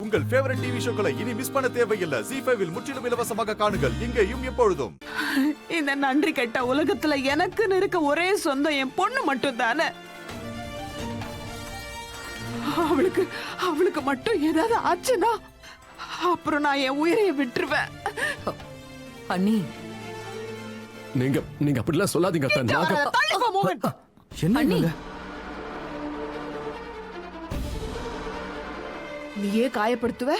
உங்கள் favourite TV ஷோக்களை இனி miss பண்ண தேவையில்லை. ZEE5 இல் முற்றிலும் இலவசமாக காணுங்கள். இங்கேயும் எப்பொழுதும். இந்த நன்றி கெட்ட உலகத்துல எனக்குன்னு இருக்க ஒரே சொந்தம் என் பொண்ணு மட்டும் தானே. அவளுக்கு மட்டும் ஏதாவது ஆச்சுன்னா அப்புறம் நான் என் உயிரையை விட்டுருவேன். அண்ணி, நீங்க அப்படிலாம் சொல்லாதீங்க. என்ன நீயே காயப்படுத்துவ,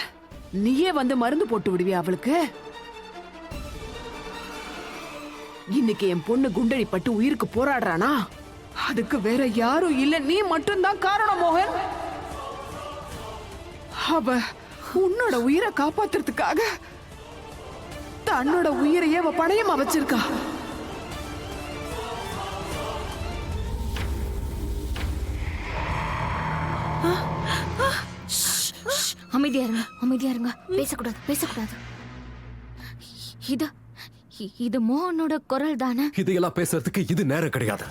நீயே வந்து மருந்து போட்டு விடுவியா அவளுக்கு? இன்னைக்கு என் பொண்ணு குண்டடிப்பட்டு உயிருக்கு போராடுறானா, அதுக்கு வேற யாரும் இல்ல, நீ மட்டும்தான் காரணம் மோகன். அவ உன்னோட உயிரை காப்பாத்துறதுக்காக தன்னோட உயிரையே அவ பணயமா வச்சிருக்கா. அமைதியா இருங்க. பேசக்கூடாது. இது மோகனோட குரல் தானே? இதையெல்லாம் பேசுறதுக்கு இது நேரம் கிடையாது.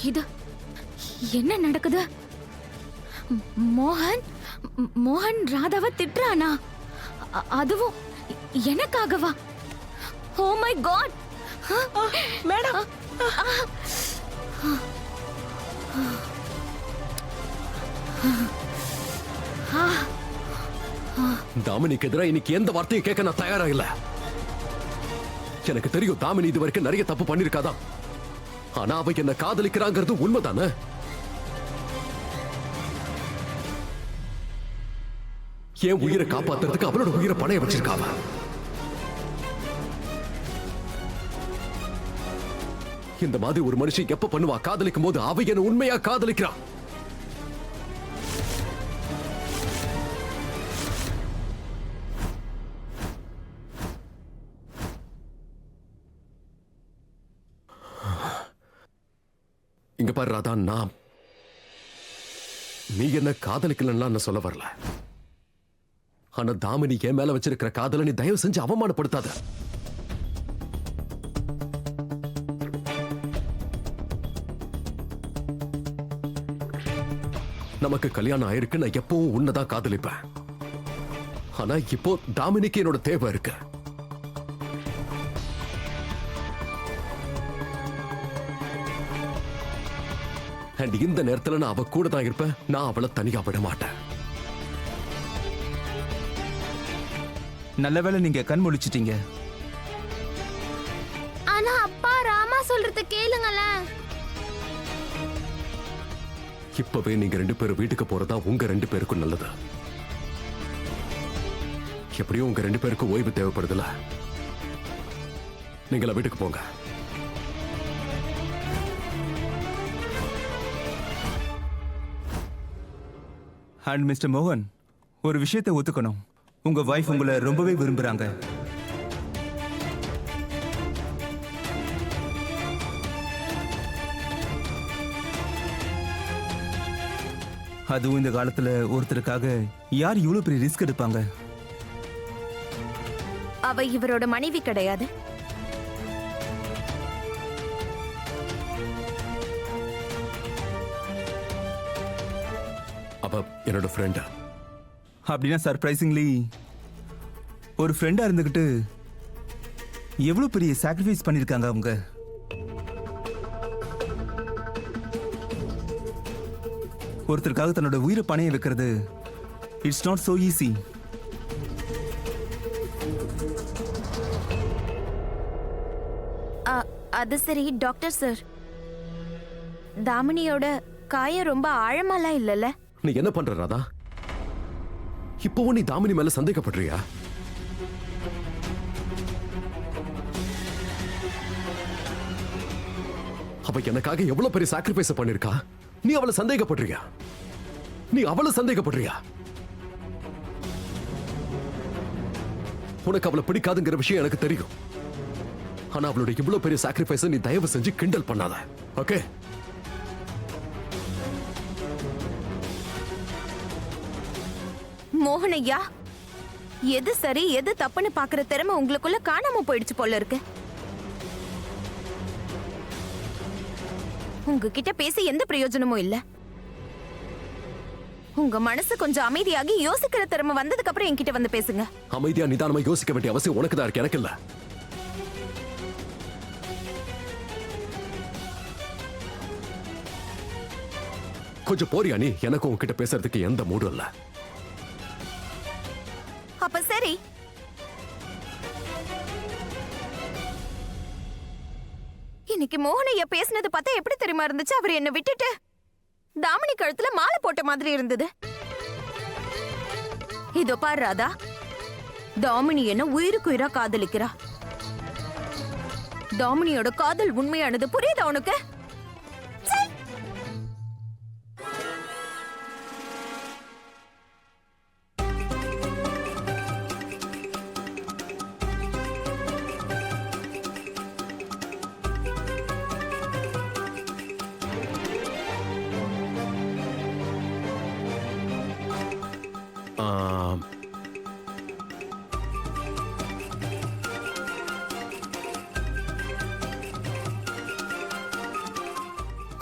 இது என்ன நடக்குது? மோகன் ராதாவை திட்டுறானா? அதுவும் எனக்காகவா? ஓ மை காட் மேடம், தாமினிக்கு எதிராக இன்னைக்கு எந்த வார்த்தையும் கேட்க நான் தயாரா இல்ல. எனக்கு தெரியும் தாமினி இது வரைக்கும் நிறைய தப்பு பண்ணிருக்காதான். ஆனா அவ என்ன காதலிக்கிறாங்கிறது உண்மைதானே? என் உயிரை காப்பாத்துறதுக்கு அவளோட உயிரை பணைய வச்சிருக்காவ. இந்த மாதிரி ஒரு மனுஷன் எப்ப பண்ணுவா? காதலிக்கும் போது அவ என்ன உண்மையா காதலிக்கிறான். இங்க பாரு ராதா, நீ என்ன காதலிக்கலன்னா சொல்ல வரல. ஆனா தாமினி என் மேல வச்சிருக்கிற காதலை நீ தயவு செஞ்சு அவமானப்படுத்தாத. நமக்கு கல்யாணம் ஆயிருக்கு, நான் எப்பவும் உன்னதான் காதலிப்பேன். ஆனா இப்போ தாமினிக்கு என்னோட தேவை இருக்கு. இந்த நேரத்துல நான் அவ கூட தான் இருப்பேன். நான் அவளை தனியா விட மாட்டேன். நல்ல வேளை நீங்க கண் முழிச்சிட்டீங்க. ஆனா அப்பா, ராமா சொல்றத கேளுங்களேன். இப்பவே நீங்க 2 பேரும் வீட்டுக்கு போறதா உங்க 2 பேருக்கும் நல்லது. எப்படியும் உங்க 2 பேருக்கும் ஓய்வு தேவைப்படுதுல. நீங்கள வீட்டுக்கு போங்க. அண்ட் மிஸ்டர் மோகன், ஒரு விஷயத்தை ஒத்துக்கணும். உங்க வைஃப் உங்களை ரொம்பவே விரும்புறாங்க. அதுவும் இந்த காலத்துல ஒருத்தருக்காக யார் இவ்வளவு பெரிய ரிஸ்க் எடுப்பாங்க? அவ இவரோட மனைவி கிடையாது. அவ என்னோட ஃப்ரெண்ட். அப்படின்னா சர்ப்ரைசிங்லி ஒரு ஃப்ரெண்டா இருந்துகிட்டு எவ்வளவு பெரிய சாக்ரிஃபைஸ் பண்ணிருக்காங்க அவங்க. ஒருத்தருக்காக தன்னோட உயிரை பணைய வைக்கிறது இட்ஸ் நாட் சோ ஈஸி. அது சரி டாக்டர் சார், தாமினியோட காயம் ரொம்ப ஆழமாலாம் இல்லல? நீ என்ன பண்ற ராதா? இப்பவும் நீ தாமினி மேல சந்தேகப்படுறியா? அவ எனக்காக எவ்வளவு பெரிய சாக்ரிஃபைஸ் பண்ணிருக்கா. நீ அவளை சந்தேகப்படுறியா? உனக்கு அவளை பிடிக்காதுங்கிற விஷயம் எனக்கு தெரியும். ஆனா அவளோட இவ்வளவு பெரிய சாக்ரிஃபைஸ் நீ தயவு செஞ்சு கிண்டல் பண்ணாத. ஓகே? மோகனையா, எது சரி எது தப்புன்னு பாக்குற திறமை உங்களுக்குள்ள காணாம போயிடுச்சு போல இருக்கு. உங்ககிட்ட பேசி எந்த பிரயோஜனமும் இல்ல. உங்க மனசு கொஞ்சம் அமைதியாகி யோசிக்கிற திறமை வந்ததுக்கு அப்புறம் என்கிட்ட வந்து பேசுங்க. அமைதியா நிதானமா யோசிக்க வேண்டிய அவசியம் உனக்கு தான் இருக்கு, எனக்கு இல்ல. கொஞ்சம் போறியா நீ? எனக்கு உன்கிட்ட பேசுறதுக்கு எந்த மூடும் இல்ல. அப்ப சரி, இன்னைக்கு மோகனையா பேசினது பார்த்தா எப்படி தெரியுமா இருந்துச்சு? அவர் என்ன விட்டுட்டு தாமினி கழுத்துல மாலை போட்ட மாதிரி இருந்தது. இதோ பாரு ராதா, தாமினி என்ன உயிருக்கு உயிரா காதலிக்கிறா. தாமினியோட காதல் உண்மையானது புரியுதா உனக்கு?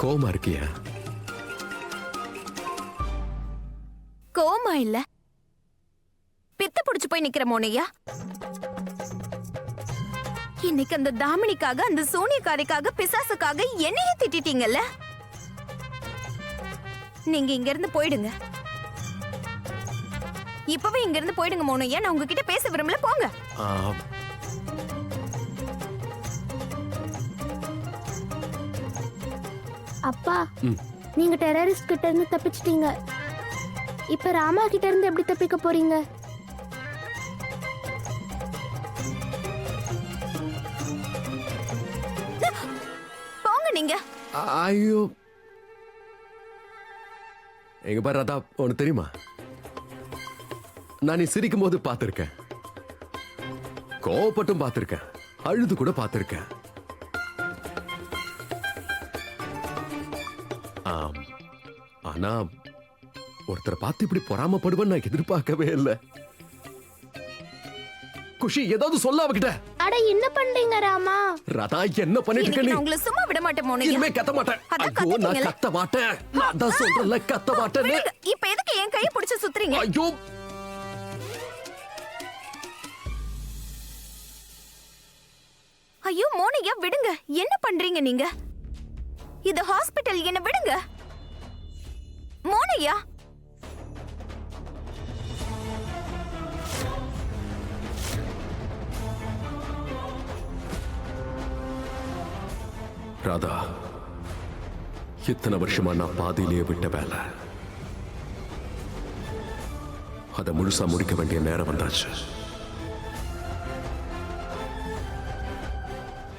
கோமா இருக்கியா? கோமா இல்ல, பித்த புடிச்சு போய் நிக்கிற மோனையா. இன்னைக்கு அந்த தாமினிக்காக, அந்த சூனியக்காரிக்காக, பிசாசுக்காக என்னையே திட்டிட்டீங்கல்ல. நீங்க இங்க இருந்து போயிடுங்க. இப்பவே இங்க இருந்து போயிடுங்க மோனையா. நான் உங்ககிட்ட பேச விரும்பல, போங்க. அப்பா, நீங்க டெரரிஸ்ட் கிட்ட இருந்து தப்பிச்சிட்டீங்க. இப்ப ராமா கிட்ட இருந்து எப்படி தப்பிக்க போறீங்க? போங்க நீங்க. ஐயோ, எங்க பாரு ராதா, உனக்கு தெரியுமா, நான் நீ சிரிக்கும் போது பார்த்திருக்கேன், கோவப்பட்டும் பார்த்திருக்கேன், அழுது கூட பார்த்திருக்கேன். ஆனா ஒருத்தரை பார்த்து இப்படி பொறாமப்படுவேன்னு நான் எதிர்பார்க்கவே இல்லை. குஷி, ஏதாவது சொல்ல அவகிட்ட. அட, என்ன பண்றீங்க ராமா? ராதா, என்ன பண்ணிட்டு இருக்க நீ? நான் உங்களை சும்மா விட மாட்டேன் மோனையா. இனிமே கத்த மாட்டேன். அதான் ஐயோ, நான் கத்திட்டீங்களே. கத்த மாட்டேன். நான் தான் சொல்றேன்ல, கத்த மாட்டேன்னு. விடுங்க. இப்ப எதுக்கு என் கையை பிடிச்சு சுத்துறீங்க? ஐயோ, ஐயோ மோனையா, விடுங்க. என்ன பண்றீங்க நீங்க? இது ஹாஸ்பிடல், என்ன விடுங்க மோனையா. ராதா, இத்தனை வருஷமா நான் பாதியிலேயே விட்ட வேலை, அதை முழுசா முடிக்க வேண்டிய நேரம் வந்தாச்சு.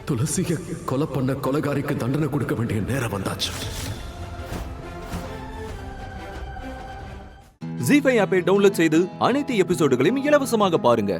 துளசிய கொலை பண்ண கொலைகாரிக்கு தண்டனை கொடுக்க வேண்டிய நேரம் வந்தாச்சு. ஜீ5 ஆப்பை டவுன்லோட் செய்து அனைத்து எபிசோடுகளையும் இலவசமாக பாருங்க.